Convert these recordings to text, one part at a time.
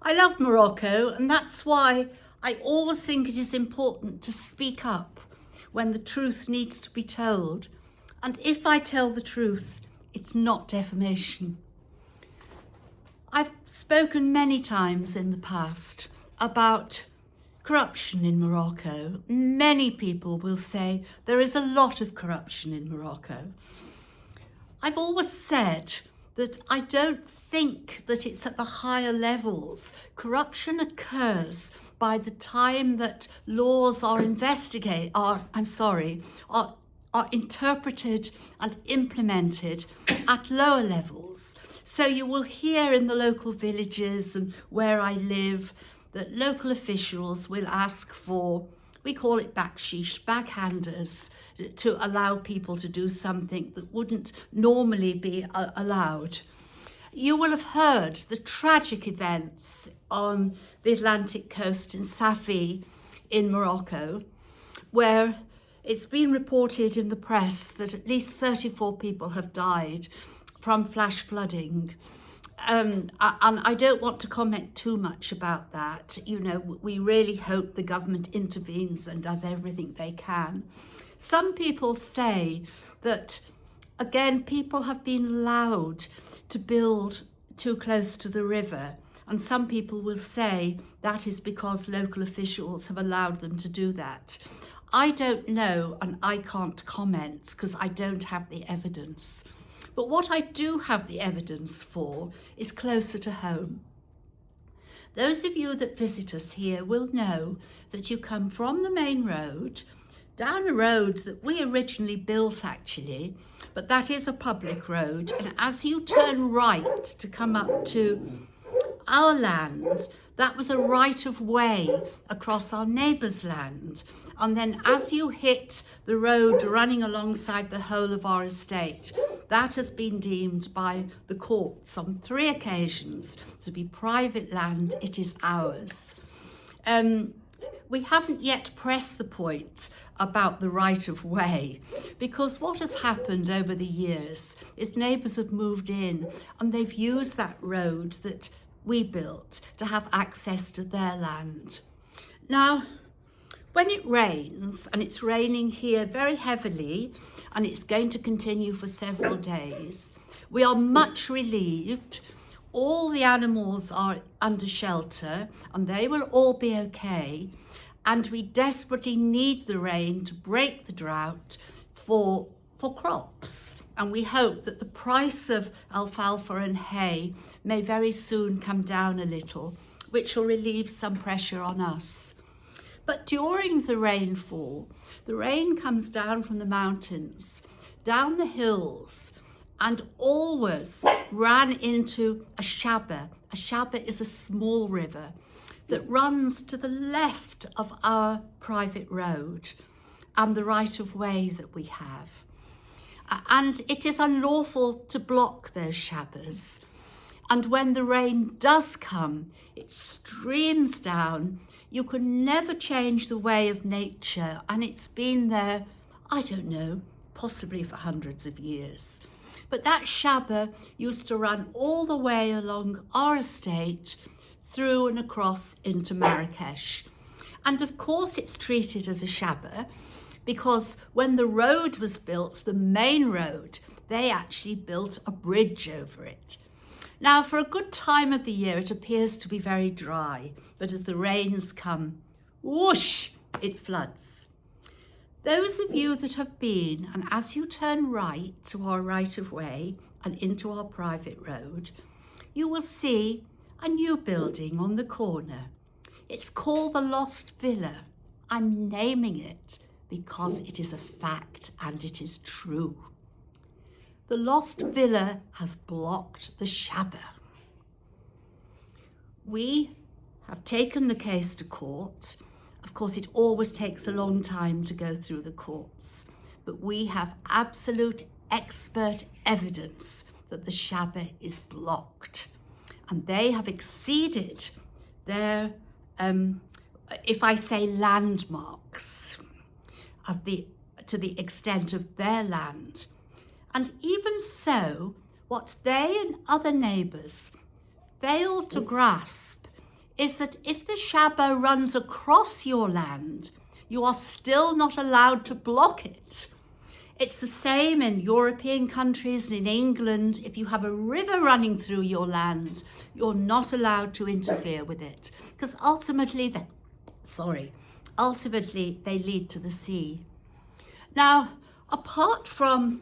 I love Morocco, and that's why I always think it is important to speak up when the truth needs to be told. And if I tell the truth, it's not defamation. I've spoken many times in the past about corruption in Morocco. Many people will say there is a lot of corruption in Morocco. I've always said that I don't think that it's at the higher levels. Corruption occurs by the time that laws are interpreted and implemented at lower levels. So you will hear in the local villages and where I live that local officials will ask for, we call it backsheesh, backhanders, to allow people to do something that wouldn't normally be allowed. You will have heard the tragic events on the Atlantic coast in Safi in Morocco, where it's been reported in the press that at least 34 people have died from flash flooding. And I don't want to comment too much about that. You know, we really hope the government intervenes and does everything they can. Some people say that, again, people have been allowed to build too close to the river. And some people will say that is because local officials have allowed them to do that. I don't know, and I can't comment because I don't have the evidence. But what I do have the evidence for is closer to home. Those of you that visit us here will know that you come from the main road, down a road that we originally built actually, but that is a public road. And as you turn right to come up to our land, that was a right of way across our neighbour's land. And then as you hit the road running alongside the whole of our estate, that has been deemed by the courts on 3 occasions to be private land. It is ours. We haven't yet pressed the point about the right of way, because what has happened over the years is neighbours have moved in and they've used that road that we built to have access to their land. Now, when it rains, and it's raining here very heavily, and it's going to continue for several days, we are much relieved. All the animals are under shelter and they will all be okay. And we desperately need the rain to break the drought for crops. And we hope that the price of alfalfa and hay may very soon come down a little, which will relieve some pressure on us. But during the rainfall, the rain comes down from the mountains, down the hills, and always ran into a shabba. A shabba is a small river that runs to the left of our private road and the right of way that we have. And it is unlawful to block those shabbas. And when the rain does come, it streams down. You can never change the way of nature, and it's been there, I don't know, possibly for hundreds of years. But that shabba used to run all the way along our estate, through and across into Marrakesh. And of course it's treated as a shabba because when the road was built, the main road, they actually built a bridge over it. Now, for a good time of the year, it appears to be very dry, but as the rains come, whoosh, it floods. Those of you that have been, and as you turn right to our right of way and into our private road, you will see a new building on the corner. It's called the Lost Villa. I'm naming it because it is a fact and it is true. The Lost Villa has blocked the shabba. We have taken the case to court. Of course, it always takes a long time to go through the courts, but we have absolute expert evidence that the shabba is blocked. And they have exceeded their, if I say landmarks, to the extent of their land. And even so, what they and other neighbours failed to grasp is that if the Shabo runs across your land, you are still not allowed to block it. It's the same in European countries and in England. If you have a river running through your land, you're not allowed to interfere with it, because ultimately they lead to the sea. Now, apart from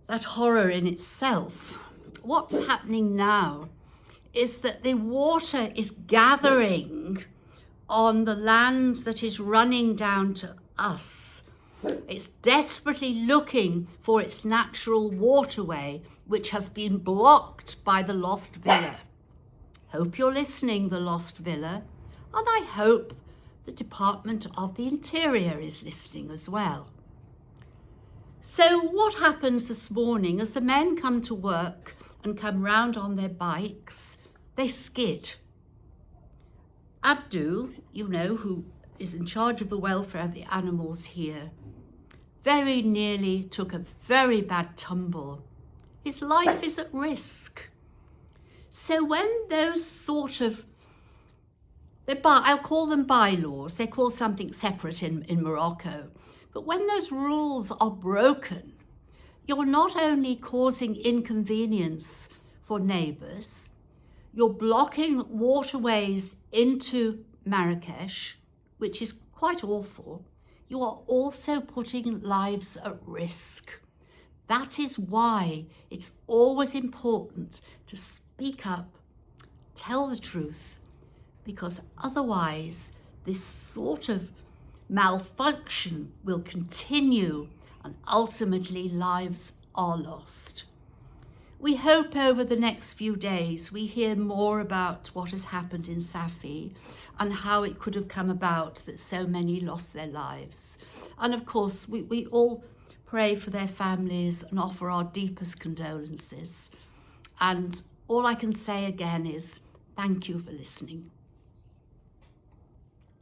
that horror in itself, what's happening now is that the water is gathering on the land that is running down to us. It's desperately looking for its natural waterway, which has been blocked by the Lost Villa. Hope you're listening, the Lost Villa, and I hope the Department of the Interior is listening as well. So what happens this morning as the men come to work and come round on their bikes? They skid. Abdu, who is in charge of the welfare of the animals here, very nearly took a very bad tumble. His life is at risk. So when those sort of, I'll call them bylaws, they're called something separate in Morocco, but when those rules are broken, you're not only causing inconvenience for neighbours, you're blocking waterways into Marrakesh, which is quite awful. You are also putting lives at risk. That is why it's always important to speak up, tell the truth, because otherwise this sort of malfunction will continue and ultimately lives are lost. We hope over the next few days we hear more about what has happened in Safi and how it could have come about that so many lost their lives. And of course, we all pray for their families and offer our deepest condolences. And all I can say again is thank you for listening.